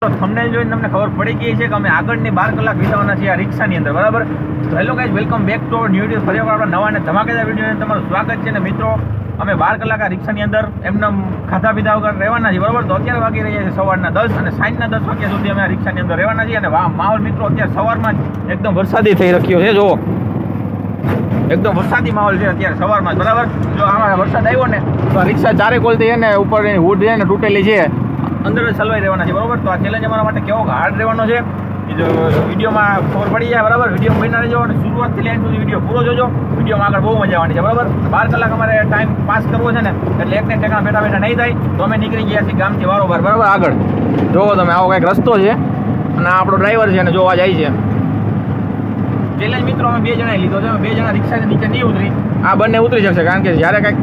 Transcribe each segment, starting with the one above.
Thumbnail જોઈને તમને ખબર પડી ગઈ છે કે અમે આગળની 12 કલાક વિતાવવાના છીએ આ રિક્ષાની અંદર, બરાબર? તો hello guys, welcome back to our new video. ફરી એકવાર આપણા નવા અને ધમાકેદાર વિડીયોને તમારું સ્વાગત છે. ને મિત્રો, અમે 12 કલાક આ રિક્ષાની અંદર એમને ખાધા પીધા વગર રહેવાના છીએ, બરાબર? તો અત્યારે વાગી રહ્યા છે સવારના 10 અને સાંજના 10 વાગ્યા સુધી અમે આ રિક્ષાની અંદર રહેવાના છીએ. અને માહોલ મિત્રો અત્યારે સવારમાં જ એકદમ વરસાદી થઈ રહ્યો છે. જુઓ, એકદમ વરસાદી માહોલ છે અત્યારે સવારમાં જ, બરાબર? જો આમાં વરસાદ આવ્યો ને તો આ રિક્ષા ચારે કોલથી છે ને ઉપર હુડ છે ને તૂટેલી છે, અંદર જ સલવાઈ રહેવાના છે, બરાબર? તો આ ચેલેન્જ અમારા માટે કેવો હાર્ડ રહેવાનો છે એ જો વિડીયોમાં ખબર પડી જાય, બરાબર? વિડીયો બની રહેજો અને શરૂઆતથી લેન્ડ સુધી વિડીયો પૂરો જોજો. વિડીયોમાં આગળ બહુ મજા આવવાની છે, બરાબર? 12 કલાક અમારે ટાઈમ પાસ કરવો છે ને, એટલે એકને ઠેકાણા બેઠા બેઠા નહીં થાય. તો અમે નીકળી ગયા છીએ ગામથી વારોબાર, બરાબર? આગળ જોવો તમે, આવો કંઈક રસ્તો છે અને આપણો ડ્રાઈવર છે અને જોવા જાય છે. ચેલેન્જ મિત્રો અમે 2 જણાએ લીધો છે. 2 જણા રિક્ષાની નીચે નહીં ઉતરી, આ બંને ઉતરી શકશે, કારણ કે જ્યારે કંઈક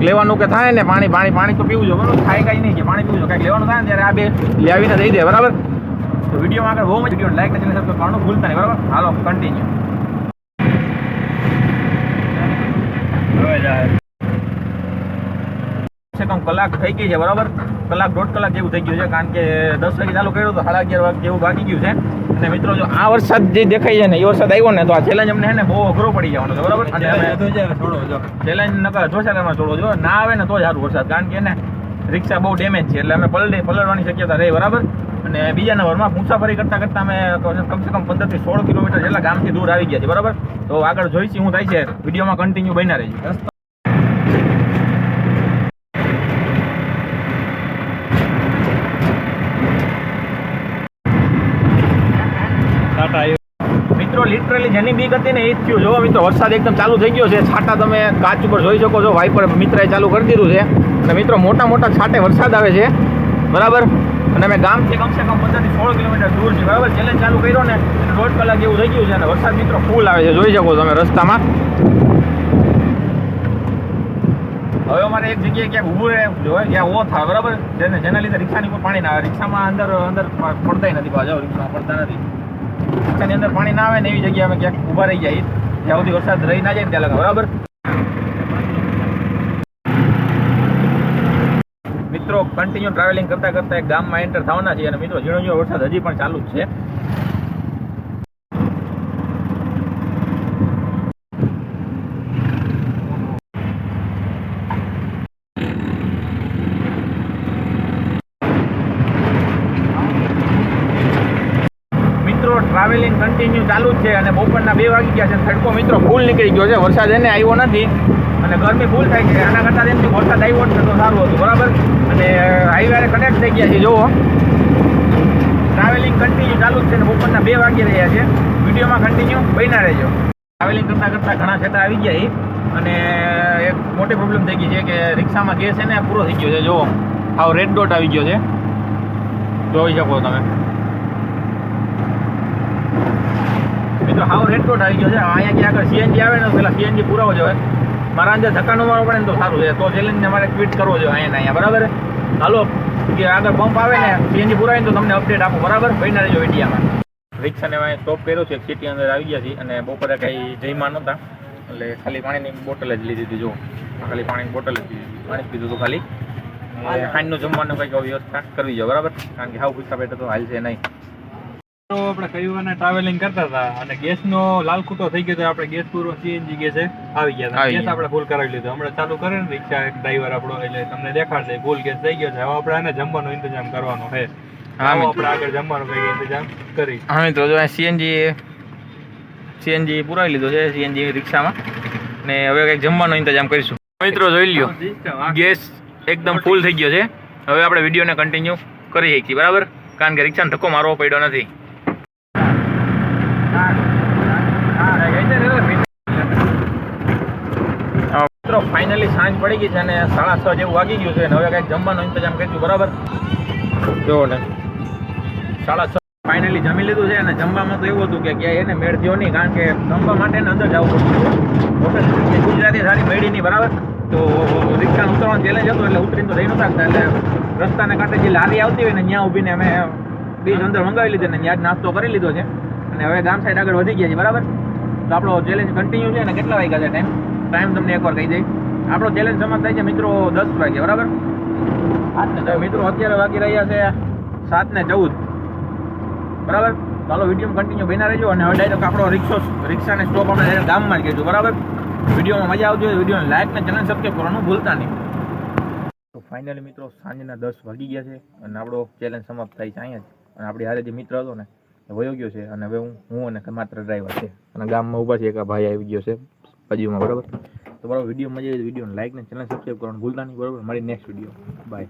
લેવાનું કે થાય ને પાણી તો પીવું જોઈએ, બરાબર? થાય કાંઈ નહીં કે પાણી પીવું જોઈએ, કંઈક લેવાનું થાય ને ત્યારે આ 2 લાવીને દઈ દે, બરાબર? તો વિડીયોમાં આગળ બહુ મજા, વિડીયો લાઈક અને ચેનલ સબસ્ક્રાઇબ કરવાનું ભૂલતા નહીં, બરાબર? હાલો કન્ટિન્યુ. કલાક થઈ ગઈ છે, બરાબર? કલાક 1.5 કલાક જેવું થઈ ગયું છે, કારણ કે 10 વાગે ચાલુ કર્યું તો 11:30 વાગે જેવું બાકી ગયું છે. અને મિત્રો, જો આ વરસાદ જે દેખાય છે ને એ વરસાદ આવ્યો ને તો આ ચેલેન્જ અમને છે ને બહુ અઘરો પડી જવાનો છે, બરાબર? અને ચેલેન્જ નકર જોશામાં છોડો, જો ના આવે ને તો જ સારું વરસાદ, કારણ કે ને રિક્ષા બહુ ડેમેજ છે, એટલે અમે પલળવાની શક્યતા રહી, બરાબર? અને બીજા નંબરમાં મુસાફરી કરતાં અમે કમસે કમ 15 થી 16 કિલોમીટર જેટલા ગામથી દૂર આવી ગયા છે, બરાબર? તો આગળ જોઈશું શું થાય છે, વિડીયોમાં કન્ટિન્યુ બન્યા રહેજો. મિત્રો, લિટરલી જેની બીક હતી ને એ જ થયું. જો મિત્રો, વરસાદ એકદમ ચાલુ થઈ ગયો છે. છાટા તમે કાચ ઉપર જોઈ શકો છો, વાઇપર મિત્રએ ચાલુ કરી દીધું છે. અને મિત્રો, મોટા મોટા છાંટે વરસાદ આવે છે, બરાબર? અને અમે ગામથી કમસે કમ 15 થી 16 કિલોમીટર દૂર છે, બરાબર? ચેલેન્જ ચાલુ કર્યો ને 1.5 કલાક જેવું થઈ ગયું છે અને વરસાદ મિત્રો ફૂલ આવે છે, જોઈ શકો તમે રસ્તામાં. હવે અમારે એક જગ્યાએ ક્યાંક ઊભું રહે જોઈએ, જ્યાં ઓ થાય, બરાબર? જેના લીધે રિક્ષાની ઉપર પાણી ના આવે. રિક્ષામાં અંદર પડતા નથી, પાછા રિક્ષામાં પડતા નથી. રિક્ષાની અંદર પાણી ના આવે ને એવી જગ્યાએ અમે ક્યાંક ઊભા રહી જાય, જ્યાં સુધી વરસાદ રહી ના જાય ત્યાં લગા, બરાબર? મિત્રો, કન્ટિન્યુ ટ્રાવેલિંગ કરતા કરતા એક ગામમાં એન્ટર થવાના છીએ અને મિત્રો ઝીણો ઝીણો વરસાદ હજી પણ ચાલુ જ છે. ટ્રાવેલિંગ કન્ટિન્યુ ચાલુ જ છે અને બપોરના 2 વાગી ગયા છે. તડકો મિત્રો ફૂલ નીકળી ગયો છે, વરસાદ એને આવ્યો નથી અને ગરમી ફૂલ થાય છે. આના કરતાં એમ વરસાદ આવ્યો જ તો સારું હતું, બરાબર? અને હાઈવે કનેક્ટ થઈ ગયા છે. જુઓ, ટ્રાવેલિંગ કન્ટિન્યુ ચાલુ જ છે અને બપોરના 2 વાગી રહ્યા છે. વિડીયોમાં કન્ટિન્યુ બન્યા રહેજો. ટ્રાવેલિંગ કરતાં કરતાં ઘણા છેટા આવી ગયા અને એક મોટી પ્રોબ્લેમ થઈ ગઈ છે કે રિક્ષામાં ગેસ છે ને પૂરો થઈ ગયો છે. જુઓ, આવો રેડ ડોટ આવી ગયો છે, જોઈ શકો તમે મિત્રો. હાવ રેડ ડોટ આવી ગયો છે. અહીંયા ક્યાં આગળ સીએનજી આવે ને તો પેલા સીએનજી પુરાવો જોઈએ. મારા અંદર ધક્કા ન મારવો પડે ને તો સારું છે, તો ચેલેન્જને મારે ટ્વીટ કરવો જોઈએ અહીંયા, બરાબર? હાલો, કે આગળ પંપ આવે ને સીએનજી પુરાવીને તો તમને અપડેટ આપો, બરાબર? બન્યા રહેજો વિડીયામાં. રિક્ષાને અહીંયા સ્ટોપ કર્યો છે, એક સિટી અંદર આવી ગયા છીએ અને બપોરે કંઈ જઈમાં નહોતા, એટલે ખાલી પાણીની બોટલ જ લીધી હતી. જો ખાલી પાણીની બોટલ જ પાણી પીધું હતું ખાલી. સાંજનું જમવાનું કંઈક વ્યવસ્થા કરવી જોઈએ, બરાબર? કારણ કે હાવ પૂછા પેટે તો હાલ છે નહીં. આપણે કઈ ટ્રાવેલિંગ કરતા હતા અને ગેસનો લાલ ખૂટો થઈ ગયો તો આપણે ગેસ પૂરો સીએનજી ગેસ આવી ગયા, ગેસ આપણે ફૂલ કરાવી લીધો. હમણાં ચાલુ કરે ને રિક્ષા એક ડ્રાઈવર આપણો, એટલે તમને દેખાડશે ફૂલ ગેસ થઈ ગયો છે. હવે આપણે આને જમવાનો ઇંતજામ કરવાનો છે. આપણે આગળ જમવાનો કઈ ઇંતજામ કરી. હા મિત્રો, જો સીએનજી પુરાવી લીધો છે સીએનજી રિક્ષામાં ને હવે કંઈક જમવાનો ઇંતજામ કરીશું. મિત્રો જોઈ લ્યો, ગેસ એકદમ ફૂલ થઈ ગયો છે. હવે આપણે વિડીયોને કન્ટિન્યુ કરી શકીએ, બરાબર? કારણ કે રિક્ષાને ધક્કો મારવો પડ્યો નથી. મિત્રો, ફાઇનલી સાંજ પડી ગઈ છે અને 6:30 જેવું વાગી ગયું છે અને હવે કંઈક જમવાનો ઇંતજામ કરીશું, બરાબર? જો ને 6:30 ફાઇનલી જમી લીધું છે અને જમવામાં તો એવું હતું કે ક્યાંય એને મેળ થયો નહીં, કારણ કે જમવા માટે અંદર જવું પડતું હતું. ગુજરાતી સારી મેળી નહીં, બરાબર? તો રિક્ષા ઉતરવાનો ચેલેન્જ હતો એટલે ઉતરીને તો રહી નતા શકતા, એટલે રસ્તાને કાંઠે જે લારી આવતી હોય ને ત્યાં ઊભીને અમે ડીશ અંદર મંગાવી લીધી ને ત્યાં જ નાસ્તો કરી લીધો છે અને હવે ગામ સાઈડ આગળ વધી ગયા છે, બરાબર? તો આપણો ચેલેન્જ કન્ટિન્યુ છે અને કેટલા વાગ્યા છે ટાઈમ તમને એકવાર કહી દઈ. આપણો ચેલેન્જ સમાપ્ત થાય છે મિત્રો 10 વાગે, બરાબર? મિત્રો અત્યારે વાગી રહ્યા છે 7:14 બરાબર. ચાલો વિડીયોમાં કન્ટિન્યુ બન્યા રહેજો અને હવે ડાયરેક્ટ આપણો રિક્ષાને સ્ટોપ આપણે ડાયરેક્ટ ગામમાં જ કહેજો બરાબર. વિડીયોમાં મજા આવતી હોય વિડીયોને લાઈક અને ચેનલ સબસ્ક્રાઈબ કરવાનું ભૂલતા નહીં. તો ફાઇનલી મિત્રો સાંજના 10 વાગી ગયા છે અને આપણો ચેલેન્જ સમાપ્ત થાય છે અહીંયા જ. અને આપણી હારે જે મિત્ર હતો ને એ વયો ગયો છે અને હવે હું અને માત્ર ડ્રાઈવર છે અને ગામમાં ઊભા છે એક આ ભાઈ આવી ગયો છે બાજુમાં બરાબર. તો બરાબર વિડીયો મજા આવી વિડીયોને લાઈક અને ચેનલ સબસ્ક્રાઈબ કરવાનું ભૂલતા નહીં બરાબર. મળી નેક્સ્ટ વિડીયો બાય.